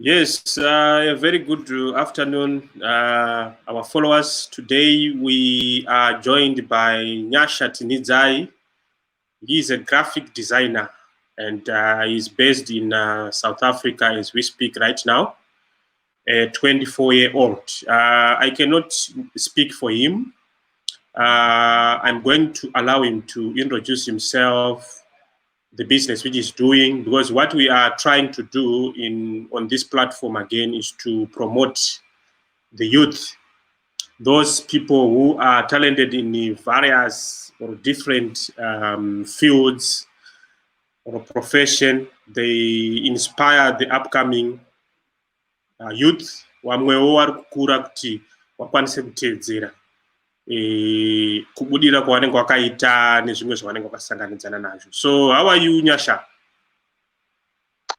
Yes, a very good afternoon, our followers. Today we are joined by Nyasha Tinhidzai. He is a graphic designer and he's based in South Africa as we speak right now, a 24-year-old. I cannot speak for him. I'm going to allow him to introduce himself, the business which he's doing, because what we are trying to do on this platform again is to promote the youth, those people who are talented in the various or different fields or profession. They inspire the upcoming youth wamwewo vari kukura kuti vakwanise kutevedzera kubudira kwavanenge vakaita nezvimwe zvavanenge vakasanganidzana nazvo. So how are you, Nyasha?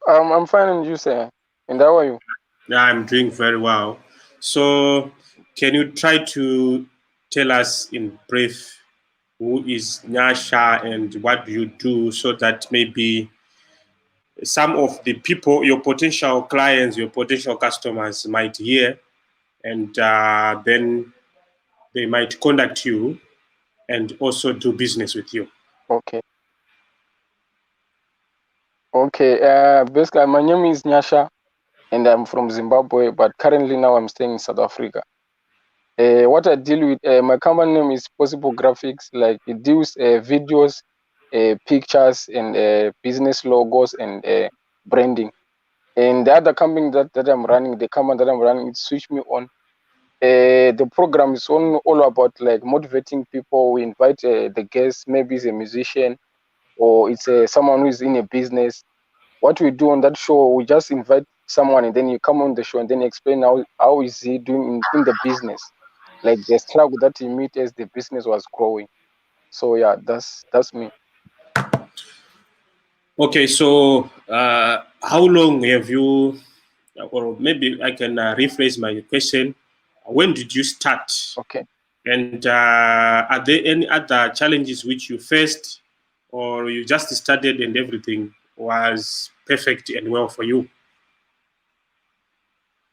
I'm fine, and you, sir? And how are you? Yeah, I'm doing very well. So can you try to tell us in brief who is Nyasha and what do you do, so that maybe some of the people, your potential clients, your potential customers might hear, and then they might contact you and also do business with you. Okay. Basically, my name is Nyasha, and I'm from Zimbabwe, but currently now I'm staying in South Africa. What I deal with, my company name is Possible Graphics. Like, it deals videos, pictures, and business logos and branding. And the other company that I'm running, the company that I'm running, it Switch Me On. The program is all about like motivating people. We invite the guests, maybe it's a musician or it's someone who is in a business. What we do on that show, we just invite someone and then you come on the show and then explain how is he doing in the business, like the struggle that he met as the business was growing. So yeah, that's me. Okay, so how long have you, or maybe I can rephrase my question. When did you start? Okay. And are there any other challenges which you faced, or you just started and everything was perfect and well for you?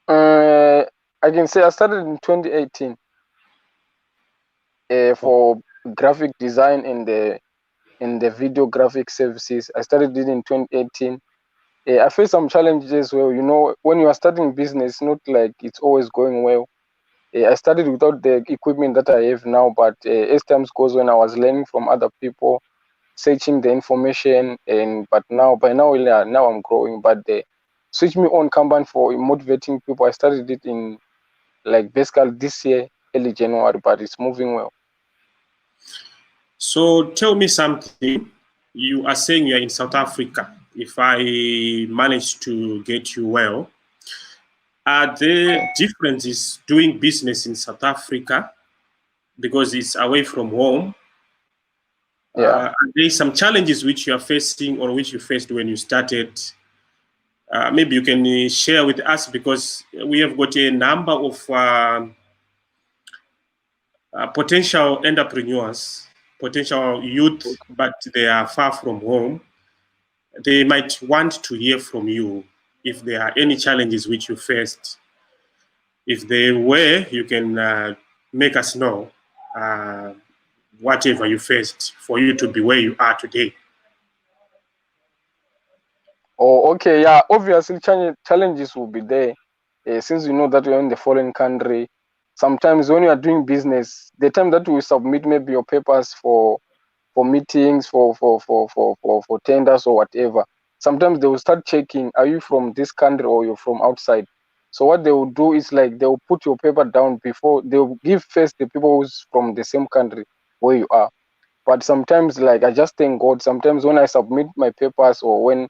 I can say I started in 2018 for graphic design and the video graphic services. I started it in 2018. I faced some challenges as well. You know, when you are starting business, not like it's always going well. I started without the equipment that I have now, but as times goes on, I was learning from other people, searching the information, but by now I'm growing. But the Switch Me On company for motivating people, I started it in like basically this year, early January, but it's moving well. So tell me something. You are saying you are in South Africa. If I manage to get you well, are there differences doing business in South Africa because it's away from home? Yeah. Are there some challenges which you are facing or which you faced when you started? Maybe you can share with us, because we have got a number of potential entrepreneurs, potential youth, but they are far from home. They might want to hear from you if there are any challenges which you faced. If there were, you can make us know whatever you faced for you to be where you are today. Oh, okay. Yeah, obviously challenges will be there. Since you know that you're in the foreign country, sometimes when you are doing business, the time that we submit maybe your papers for meetings, for tenders or whatever, sometimes they will start checking, are you from this country or you're from outside? So what they will do is like they will put your paper down before they will give first the people who's from the same country where you are. But sometimes, like, I just thank God, sometimes when I submit my papers or when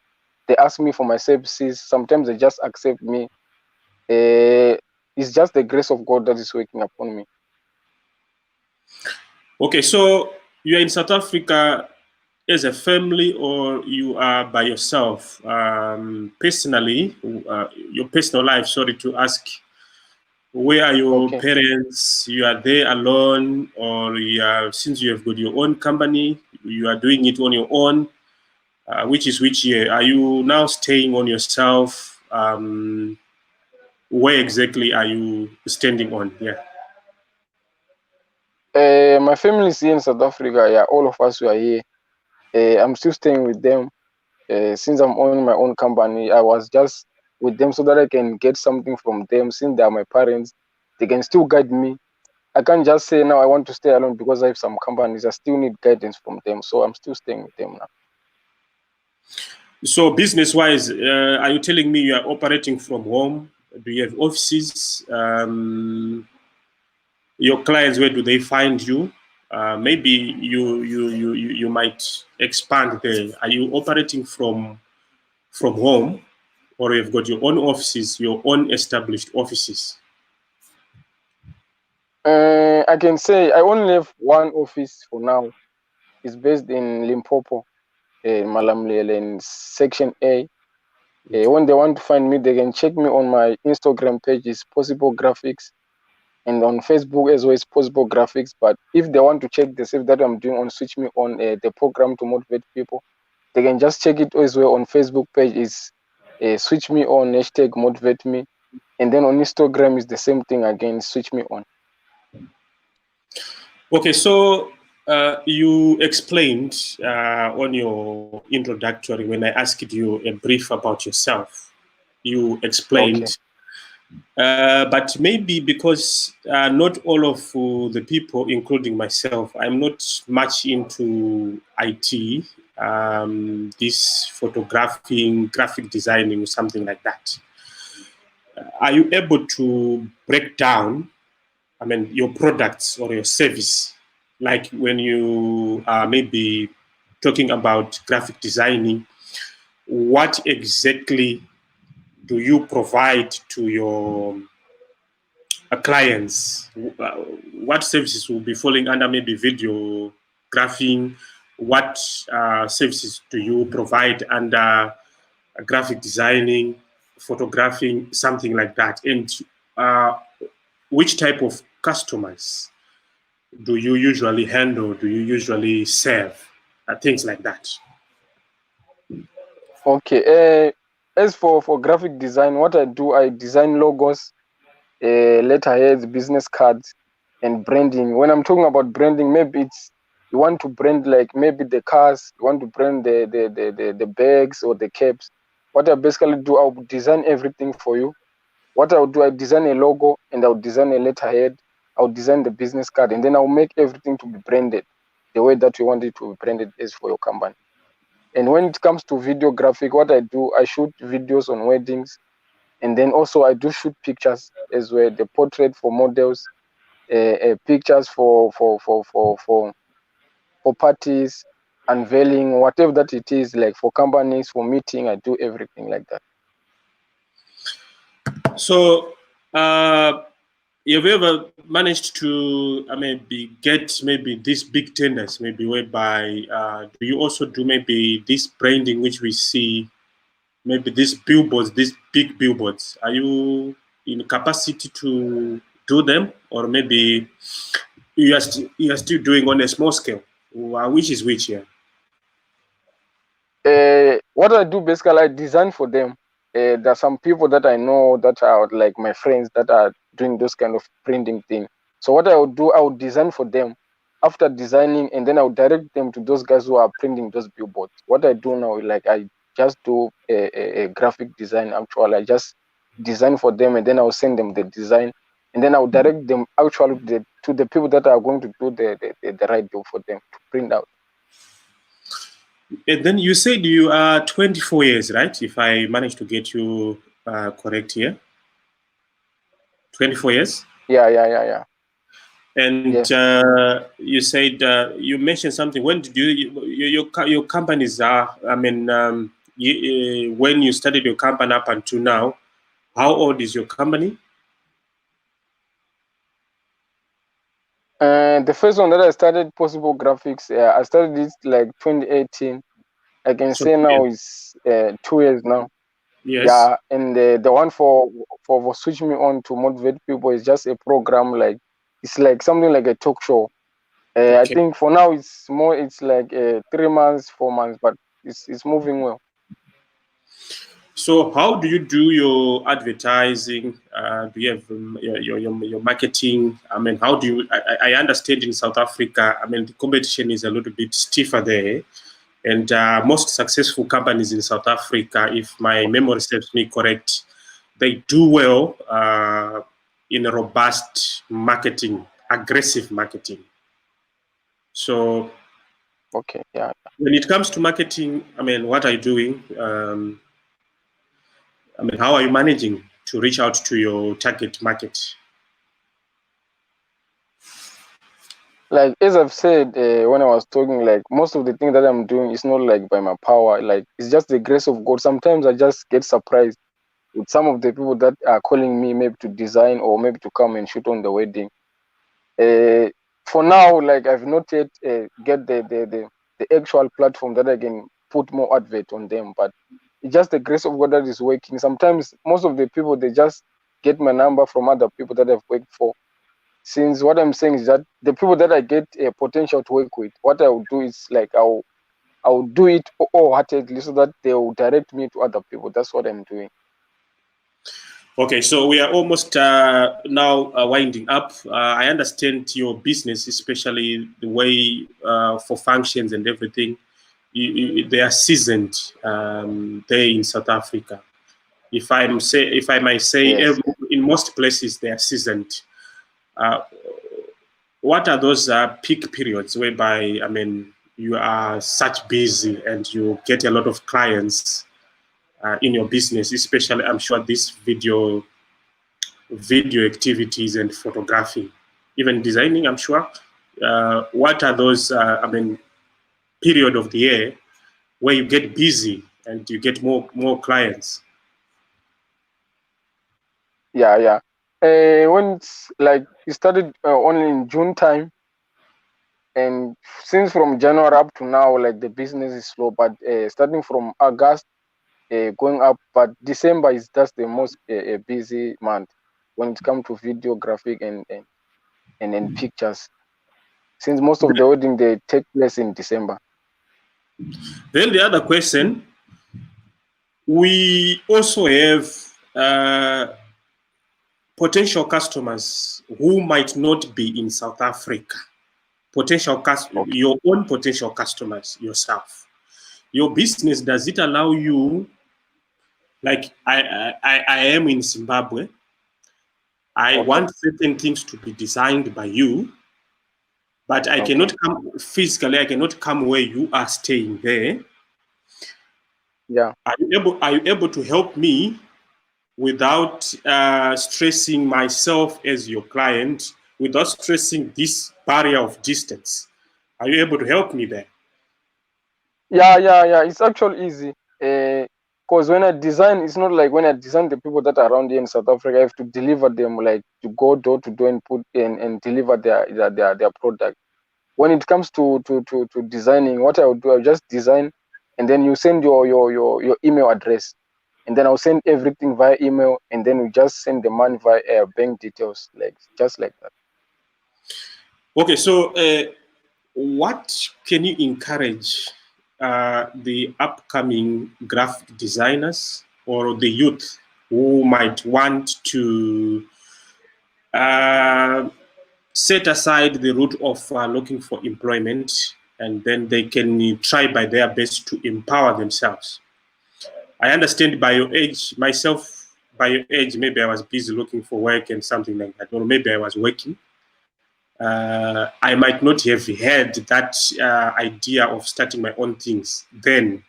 they ask me for my services, sometimes they just accept me. It's just the grace of God that is working upon me. Okay, so you are in South Africa as a family, or you are by yourself? Personally, your personal life, sorry to ask, where are your parents? You are there alone, or since you have got your own company, you are doing it on your own? Which is which year? Are you now staying on yourself? Where exactly are you standing on? Yeah. My family is here in South Africa. Yeah, all of us were here. I'm still staying with them. Since I'm owning my own company, I was just with them so that I can get something from them. Since they are my parents, they can still guide me. I can't just say now I want to stay alone because I have some companies. I still need guidance from them, so I'm still staying with them now. So business-wise, are you telling me you are operating from home? Do you have offices? Your clients, where do they find you? Maybe you might expand there. Are you operating from home, or you've got your own offices, your own established offices? I can say I only have one office for now. It's based in Limpopo, Malamlele, in Section A. When they want to find me, they can check me on my Instagram page, is Possible Graphics, and on Facebook as well as Possible Graphics. But if they want to check the stuff that I'm doing on Switch Me On, the program to motivate people, they can just check it as well on Facebook page, is Switch Me On, hashtag motivate me. And then on Instagram is the same thing again, Switch Me On. Okay, so you explained on your introductory when I asked you a brief about yourself. You explained, Okay. but maybe because not all of the people, including myself, I'm not much into IT, this photographing, graphic designing, or something like that. Are you able to break down, I mean, your products or your service, like when you are maybe talking about graphic designing, what exactly do you provide to your clients? What services will be falling under maybe video graphing? What services do you provide under graphic designing, photographing, something like that? And uh, which type of customers do you usually handle? Do you usually serve? Things like that. Okay. As for graphic design, what I do, I design logos, letterheads, business cards, and branding. When I'm talking about branding, maybe it's you want to brand like maybe the cars, you want to brand the bags or the caps. What I basically do, I'll design everything for you. What I'll do, I design a logo and I'll design a letterhead, I'll design the business card, and then I'll make everything to be branded the way that you want it to be branded as for your company. And when it comes to video graphic, what I do, I shoot videos on weddings, and then also I do shoot pictures as well, the portrait for models, pictures for parties, unveiling, whatever that it is, like for companies, for meeting, I do everything like that. So, have you ever managed to, maybe get maybe these big tenders, maybe whereby do you also do maybe this branding which we see, maybe these billboards, these big billboards? Are you in capacity to do them, or maybe you are still doing on a small scale? Which is which here? What I do basically, I design for them. There are some people that I know that are like my friends that are doing those kind of printing thing. So what I would do, I would design for them. After designing, and then I would direct them to those guys who are printing those billboards. What I do now, like I just do a graphic design. Actually, I just design for them, and then I'll send them the design, and then I'll direct them actually to the people that are going to do the right job for them to print out. And then you said you are 24 years, right? If I managed to get you correct here. 24 years? Yeah. And Yes. you said, you mentioned something. When did your companies are, when you started your company up until now, how old is your company? The first one that I started, Possible Graphics, I started it like 2018. I can So, say yeah. now is 2 years now. Yes. Yeah, and the one for Switch Me On to motivate people is just a program, like it's like something like a talk show. I Okay. think for now it's more, it's like 3 months, 4 months, but it's moving well. So how do you do your advertising? Do you have your marketing? I mean, how do you? I understand in South Africa, I mean, the competition is a little bit stiffer there, and most successful companies in South Africa, if my memory serves me correct, they do well in a robust marketing, aggressive marketing. So Okay, yeah. when it comes to marketing, I mean, what are you doing? I mean, how are you managing to reach out to your target market? Like as I've said when I was talking, like most of the things that I'm doing is not like by my power. Like it's just the grace of God. Sometimes I just get surprised with some of the people that are calling me maybe to design or maybe to come and shoot on the wedding. For now, like I've not yet get the actual platform that I can put more advert on them, but it's just the grace of God that is working. Sometimes most of the people they just get my number from other people that I've worked for. Since what I'm saying is that the people that I get a potential to work with, what I will do is like I'll do it wholeheartedly so that they will direct me to other people. That's what I'm doing. Okay, so we are almost now winding up. I understand your business, especially the way for functions and everything. They are seasoned there in South Africa. If I might say, Yes. in most places they are seasoned. Uh, what are those peak periods whereby, I mean, you are such busy and you get a lot of clients in your business, especially I'm sure this video activities and photography, even designing, I'm sure. What are those, I mean, period of the year where you get busy and you get more clients? Yeah. When it's like it started only in June time, and since from January up to now, like the business is slow. But starting from August, going up, but December is just the most busy month when it comes to videographic and pictures. Since most of the wedding they take place in December. Then the other question, we also have potential customers who might not be in South Africa. Okay. Your own potential customers yourself. Your business, does it allow you, like I am in Zimbabwe, I Okay. want certain things to be designed by you, but I Okay. cannot come physically, I cannot come where you are staying there. Yeah. Are you able to help me without stressing myself as your client, without stressing this barrier of distance? Are you able to help me there? Yeah. It's actually easy. Because when I design, it's not like when I design the people that are around here in South Africa, I have to deliver them like to go door to door and put and deliver their product. When it comes to designing, what I would do, I'll just design, and then you send your email address, and then I'll send everything via email, and then we just send the money via bank details, like just like that. Okay, so what can you encourage the upcoming graphic designers or the youth who might want to uh, set aside the route of looking for employment, and then they can try by their best to empower themselves? I understand by your age, myself, by your age, maybe I was busy looking for work and something like that, or maybe I was working. I might not have had that idea of starting my own things then.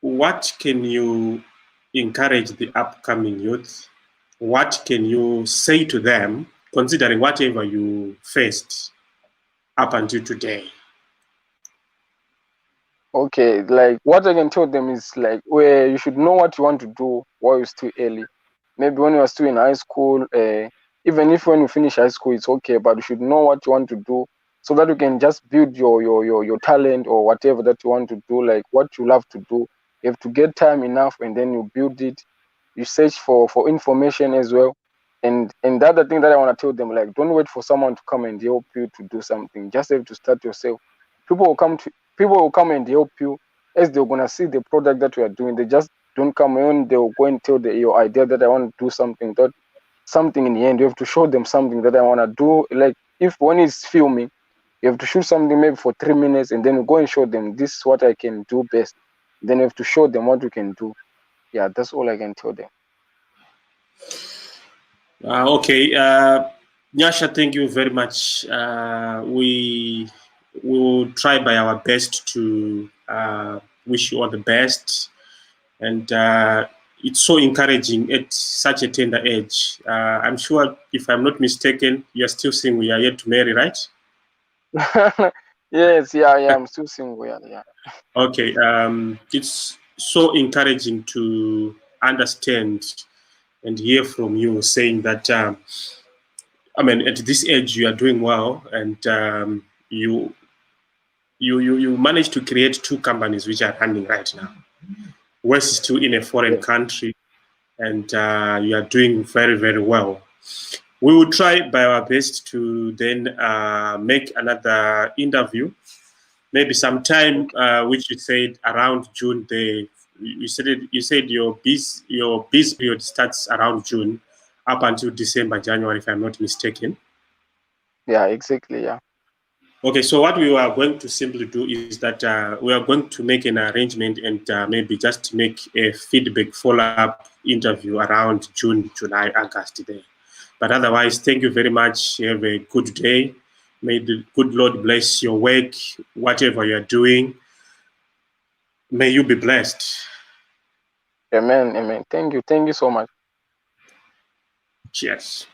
What can you encourage the upcoming youth? What can you say to them, considering whatever you faced up until today? Okay, like what I can tell them is like where you should know what you want to do while you're still early. Maybe when you are still in high school, even if when you finish high school, it's okay, but you should know what you want to do so that you can just build your talent or whatever that you want to do, like what you love to do. You have to get time enough and then you build it. You search for information as well. And the other thing that I want to tell them, like don't wait for someone to come and help you to do something. Just have to start yourself. People will come and help you as they're gonna see the product that we are doing. They just don't come when they'll go and tell your idea that I want to do something, that something in the end, you have to show them something that I want to do. Like if one is filming, you have to shoot something maybe for 3 minutes and then you go and show them this is what I can do best. Then you have to show them what you can do. Yeah, that's all I can tell them. Okay. Nyasha, thank you very much. We will try by our best to wish you all the best. And it's so encouraging at such a tender age. I'm sure, if I'm not mistaken, you're still single. You are yet to marry, right? Yes, yeah, I'm still single. Yeah. Okay. It's so encouraging to understand and hear from you saying that, I mean, at this age, you are doing well, and you managed to create 2 companies which are running right now. West is still in a foreign country, and you are doing very, very well. We will try by our best to then make another interview, maybe sometime which you said around June. You said your biz period starts around June up until December, January, if I'm not mistaken. Yeah, exactly. Yeah. Okay, so what we are going to simply do is that we are going to make an arrangement and maybe just make a feedback follow-up interview around June, July, August there. But otherwise, thank you very much. Have a good day. May the good Lord bless your work, whatever you're doing. May you be blessed. Amen. Amen. Thank you. Thank you so much. Cheers.